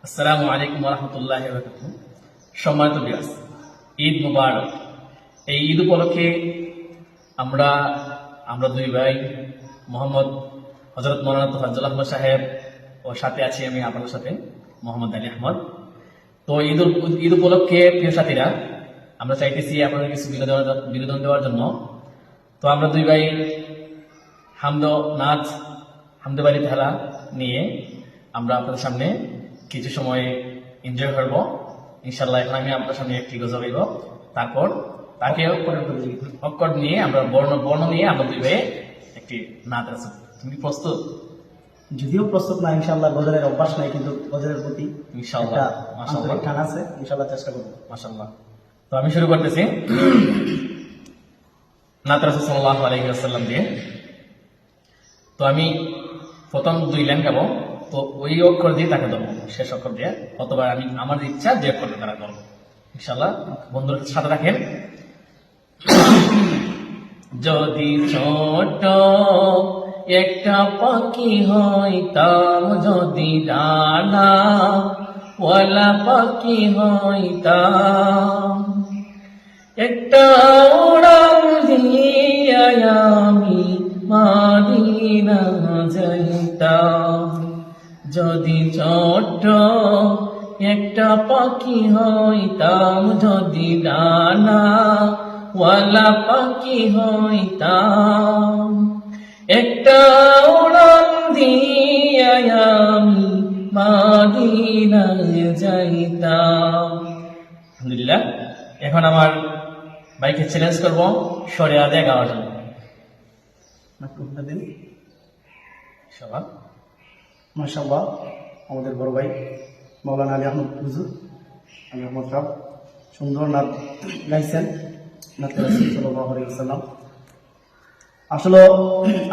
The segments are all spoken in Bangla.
আসসালামু আলাইকুম ওয়া রাহমাতুল্লাহি ওয়া বারাকাতুহু। সম্মানিত ভিউয়ার্স, ঈদ মুবারক। এই ঈদ উপলক্ষে আমরা দুই ভাই মোহাম্মদ হযরত মাওলানা তোফাজ্জল আহমদ সাহেব ও সাথে আছি আমি আপনাদের সাথে মোহাম্মদ আলী আহমদ। তো ঈদ উপলক্ষে প্রিয় সাথীরা, আমরা চাইতেছি আপনাদের কিছু বিনোদন দেওয়ার জন্য। তো আমরা দুই ভাই হামদে বাড়ি ধারা নিয়ে আমরা আপনাদের সামনে কিছু সময় এনজয় করব ইনশাল্লাহ। এখন আমি আপনার সামনে একটি গজল গাইব, তারপর তাকে অক্কর নিয়ে আমরা বর্ণ নিয়ে আমরা দুই ভাই একটি নাচ আছে। তুমি প্রস্তুত? যদিও প্রস্তুত না, ইনশাআল্লাহ গজলের অভ্যাস নাই, কিন্তু গজলের প্রতি ইনশাআল্লাহ মাশাআল্লাহ টান আছে, ইনশাআল্লাহ চেষ্টা করব। মাশাআল্লাহ। তো আমি শুরু করতেছি নাত রাসূল সাল্লাল্লাহু আলাইহি ওয়াসাল্লাম দিয়ে। তো আমি প্রথম দুই লাইন গাবো, তো ওই অক্ষর দিয়ে তাকে দেবো, শেষ অক্ষর দিয়ে, অথবা আমি আমার ইচ্ছা যে অক্ষরটা তারা করবো ইনশাআল্লাহ। বন্ধুরা সাথে রাখেন। যদি ছোট একটা পাখি হইতাম, যদি ডানা ওয়ালা পাখি হইতাম, একটা উড়াল দিয়া আমি মদিনা যাইতাম। যদি ছোট একটা পাখি হইতাম, যদি ডানা ওয়ালা পাখি হইতাম, একটা উড়াল দিয়া আমি মদিনা যাইতাম। আলহামদুলিল্লাহ। এখন আমার ভাইকে চ্যালেঞ্জ করবো সরে আদে গাওয়ার জন্য। মাশাআল্লাহ, আমাদের বড় ভাই মাওলানা আলী আহমদ হুজুর, আলী আহমদ সাহেব সুন্দর নাচ গাইছেন, নাতে রাসূল সাল্লাল্লাহু আলাইহি ওয়াসাল্লাম। আসলে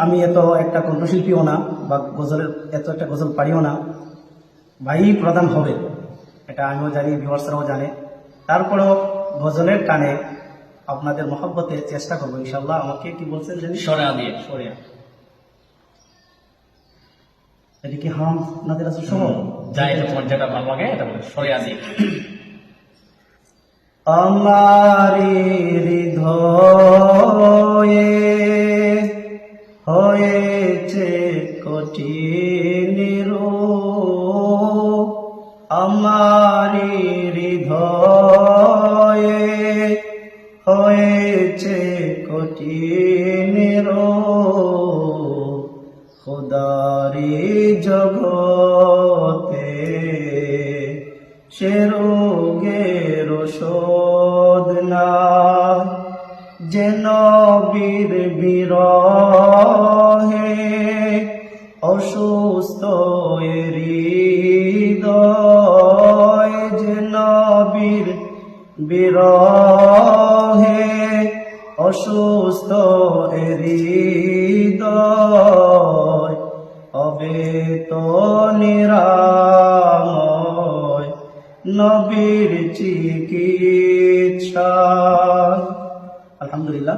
আমি এত একটা কণ্ঠশিল্পীও না, বা এত একটা গজল পারিও না। ভাই প্রধান হবে এটা আমিও জানি, ভিউয়ার্সরাও জানে। তারপরেও গজলের টানে আপনাদের মহব্বতে চেষ্টা করবো ইনশাআল্লাহ। আমাকে কি বলছেন জানি? সরে দিয়ে সরে এটা কি হাম নাতে রাসূল সহ যাই, এটা তোমার যেটা ভালো লাগে এটা বলে সরে দিয়ে। আমারি হৃদয়ে হয়েছে কঠিন রোগ, আমারি হৃদয়ে হয়েছে কঠিন রোগ, খোদারি জগতে সে রোগের ওষুধ না, যেন বীর বিরহে অসুস্থ হৃদয়, যেন বীর বিরহে অসুস্থ হৃদয়, হবে তো নিরাময় নবীর চিকিৎসা। আলহামদুলিল্লাহ,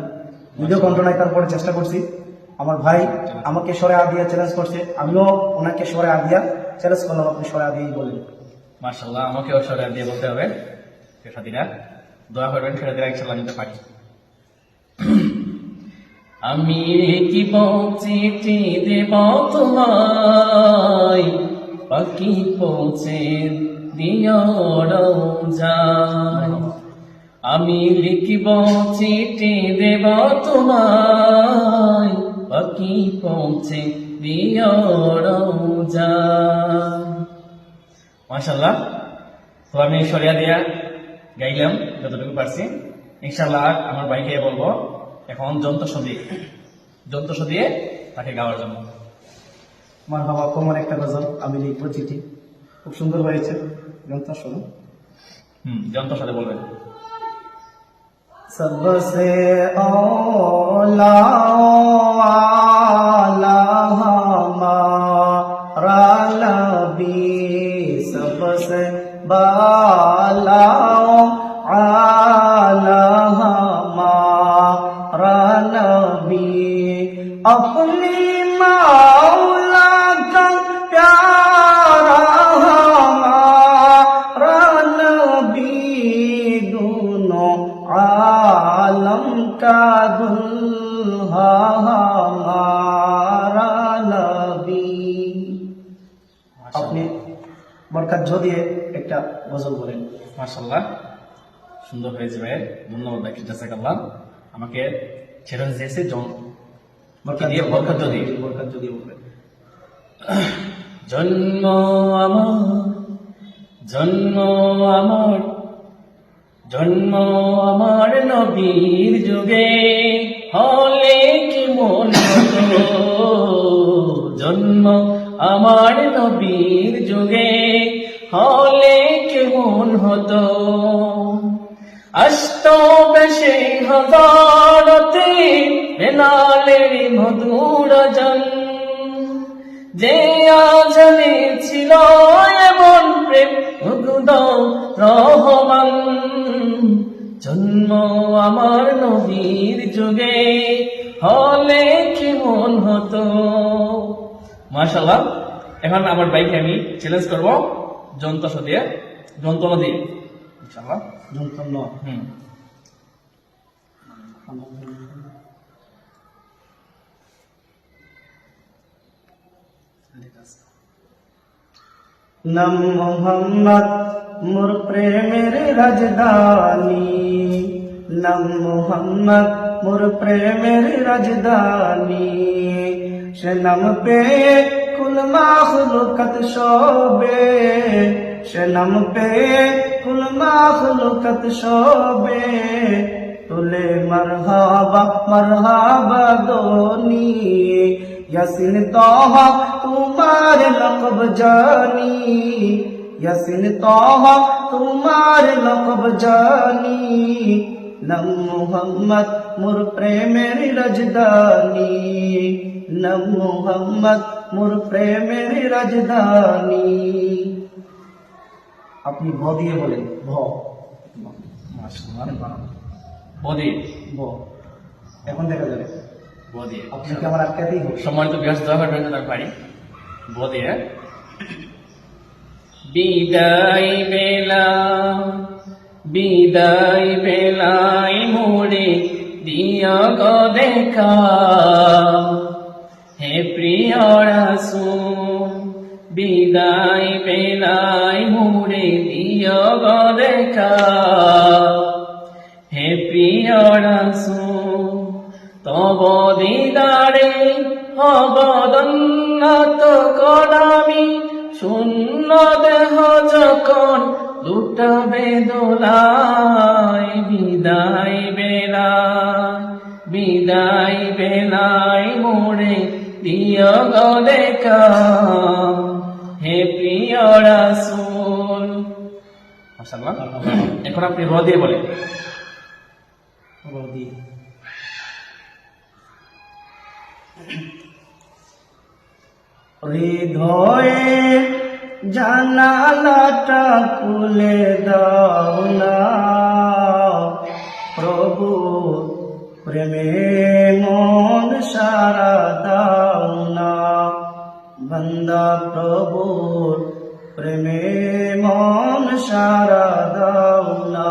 ভিডিও কন্ট্রোল তারপরে চেষ্টা করছি। আমার ভাই আমাকে সরে আদিয়া চ্যালেঞ্জ করছে, আমিও ওনাকে সরে আদিয়া চ্যালেঞ্জ করলাম, আপনি সরে আদিয়াই বলেন। মাশাআল্লাহ, আমাকেও সরে দিয়ে বলতে হবে। সাথীরা দোয়া করবেন, সরে দিয়ে ইনশাআল্লাহ নিতে পারি। আমি কি চিঠি দেব তোমায়, পাখি পৌঁছে দিও রওজায়। আমি লিখিব চিঠি দেব তোমায়, পাখি পৌঁছে দিও রওজায়। মাশাআল্লাহ। তো আমি সরিয়া দিয়া গাইলাম যতটুকু পারছি। ইনশাআল্লাহ আমার ভাইকে বলবো এখন যন্ত্র দিয়ে তাকে গাওয়ার জন্য। আমার বাবা কোমর একটা গজল আমি লিখবো চিঠি, খুব সুন্দর হয়েছে। যন্ত্র শোনো। যন্ত্র সাথে বলবেন। सबसे औला आला हमारा नबी, सबसे बाला आला हमारा नबी, अपनी मौला का प्यारा हमारा বরকত জড়িয়ে একটা গজল বলেন। মাশাআল্লাহ, সুন্দর হয়েছে ভাই, ধন্যবাদ ভাই, জাযাকাল্লাহ। আমাকে চ্যালেঞ্জ দিয়েছে বরকত দিয়ে বরকত জড়িয়ে। বরকত জড়িয়ে বলবেন। জন্ম আমার, জন্ম আমার, জন্ম আমার নবীর যুগে, হলে কি মন হতো। জন্ম আমার নবীর যুগে, হলে কি মন হতো। আসতো বেশে হযরতে বেলালের মধুর জন, যে আজানে ছিল এমন প্রেম মুগ্ধ রহমান। জন্ম আমার নবীর যুগে, হলে কি মন হতো। মাশাআল্লাহ। এখন আমার ভাইকে আমি চ্যালেঞ্জ করবো যন্ত্র দিয়ে, যন্ত্রণা দিয়ে ইনশাআল্লাহ। যন্ত্রণ নাম মোহাম্মদ মোর প্রেমের রাজধানী, নাম মোহাম্মদ মোর প্রেমের রাজধানী। সে নাম পে কুল মাখলুকাত শোবে, সে নাম পে কুল মাখলুকাত শোবে। তুলে মারহাবা মারহাবা দোনি, ইয়াসিন তাহা তোমার লকব জানি, ইয়াসিন তাহা তোমার লকব জানি। নাম মোহাম্মদ মোর প্রেমের রাজধানী, নাম মোহাম্মদ মোর প্রেমের রাজধানী। আপনি ভ দিয়ে বলেন, ভ। মাশাআল্লাহ। বদি ভ এখন দেখা যাবে। বদি আপনাকে আমার আটকাতেই হবে। সম্মানিত বিহার দয়া করে তার পারি বদি। বিদায় বেলা, বিদায় বেলায় মোরে দিয়া গো দেখা, হে প্রিয় রাসূল। বিদায় বেলায় মোরে দিয়া গো দেখা, হে প্রিয় রাসূল। তব দিদারে অবদন্নত করামি, শূন্য দেহ যখন লুটাবে দোলায়। বিদায় বেলায়, বিদায় বেলায় মোরে দিয় গো দেখা, হে প্রিয় রাসূল। মাশাআল্লাহ। এখন আপনি র দিয়ে বলেন। ভ দিয়ে হৃদয়ে জানালাটা খুলে দাও না, প্রভু প্রেমে মন সারা দাও না। বন্দা প্রভুর প্রেমে মন সারা দাও না।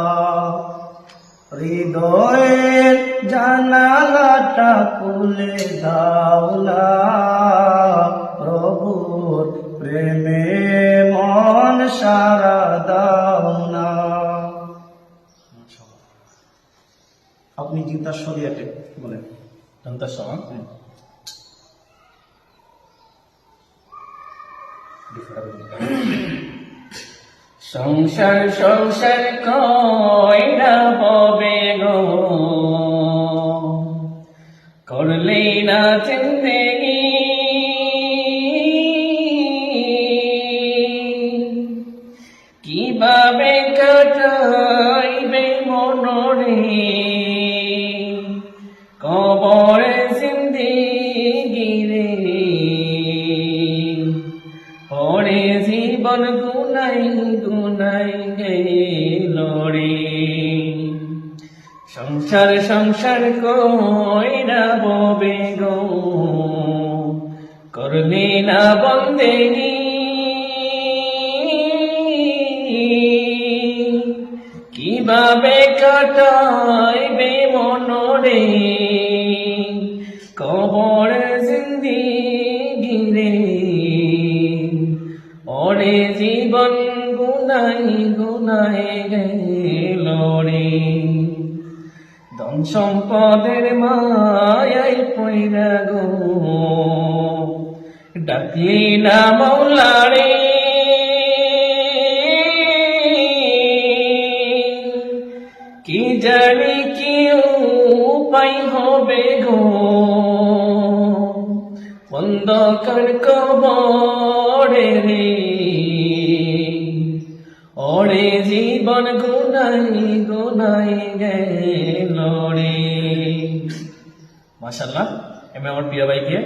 হৃদয়ের জানালাটা খুলে দাও না, প্রভুর প্রেমে মন সারা দাও না। আপনি চিন্তার শরিয়াতে বলেন। জানতে সমান সংসার সংসার কইরা ববে গো, করলে না জিন্দেগি। কিভাবে কাটাইবে মনরে, কবরে জিন্দেগি রে। পরে জীবন গুনাই গুনাই গেল রে। সংসার সংসার কইরা ববে গো, করবে না বন্দেগি। কিভাবে কাটাইবে মনরে, কবর জিন্দেগি রে। ওরে জীবন জীবন গুনাই গুনাই গেল রে, ধন সম্পদের মায়াই পয়রা গো, ডাকলি না মাওলা রে, কি জানি কি উপায় হবে গো, অন্ধকার কবরে রে, ওরে জীবন গুনাই গুনাই গেল রে। মাশাআল্লাহ, আমি আমার প্রিয় ভাইকে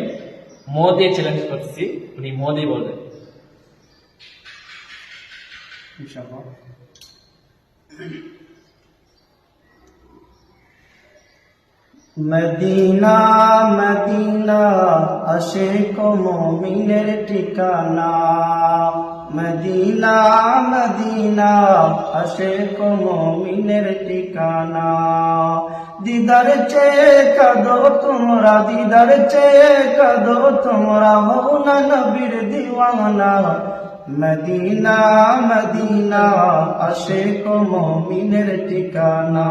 ম দিয়ে চ্যালেঞ্জ করতেছি, উনি ম দিয়ে বলবেন। ইনশাআল্লাহ। মদিনা মদিনা আশিক মুমিনের ঠিকানা, মদিনা মদিনা আশিক মুমিনের ঠিকানা। দিদার চেয়ে কাঁদো তোমরা, দিদার চেয়ে কাঁদো তোমরা, হও না নবীর দিওয়ানা। মদিনা মদিনা আশিক মুমিনের ঠিকানা।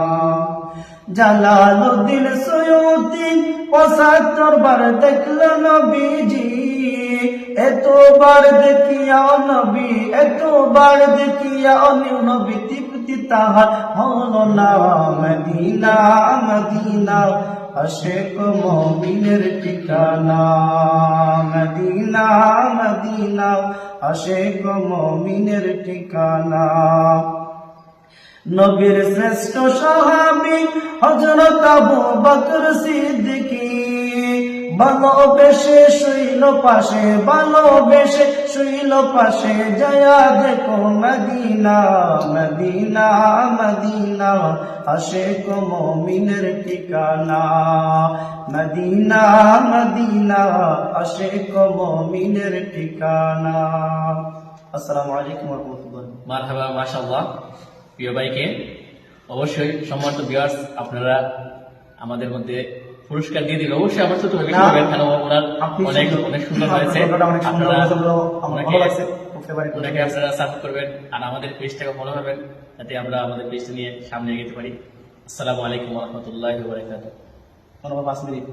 জালালুদ্দিন সৈয়দী ৭৫ বার দেখল নবীজি, এতবার দেখিয়া নবী, এতবার দেখিয়া নবী তৃপ্তি তাহার হলো না। মদিনা মদিনা আশিক মুমিনের ঠিকানা, মদিনা মদিনা আশিক মুমিনের ঠিকানা। নবীর শ্রেষ্ঠ সাহাবী হযরত আবু বকর সিদ্দিকী, ভালোবেসে শুইল পাশে, ভালোবেসে শুইল পাশে, জয়া দেখো মদিনা মদিনা মদিনা আশিক মুমিনের ঠিকানা, মদিনা মদিনা আশিক মুমিনের ঠিকানা। আসসালামু আলাইকুম ওয়া রাহমাতুল্লাহ। মারহাবা, মাশাআল্লাহ। প্রিয় ভাইকে অবশ্যই সম্মানিত ভিউয়ার্স, আপনারা আমাদের মধ্যে পুরস্কার দিয়ে দিবেন। অবশ্যই আমার ছোট ভাইকে দিবেন, কারণ ওনার অনেক অনেক সুন্দর হয়েছে। আপনারা ওনাকে আপনারা সাপোর্ট করবেন আর আমাদের পেজটাকে ফলো করবেন, যাতে আমরা আমাদের পেজটা নিয়ে সামনে এগোতে পারি। আসসালামু আলাইকুম ওয়া রাহমাতুল্লাহি ওয়া বারাকাতুহু। ধন্যবাদ। 5 মিনিট।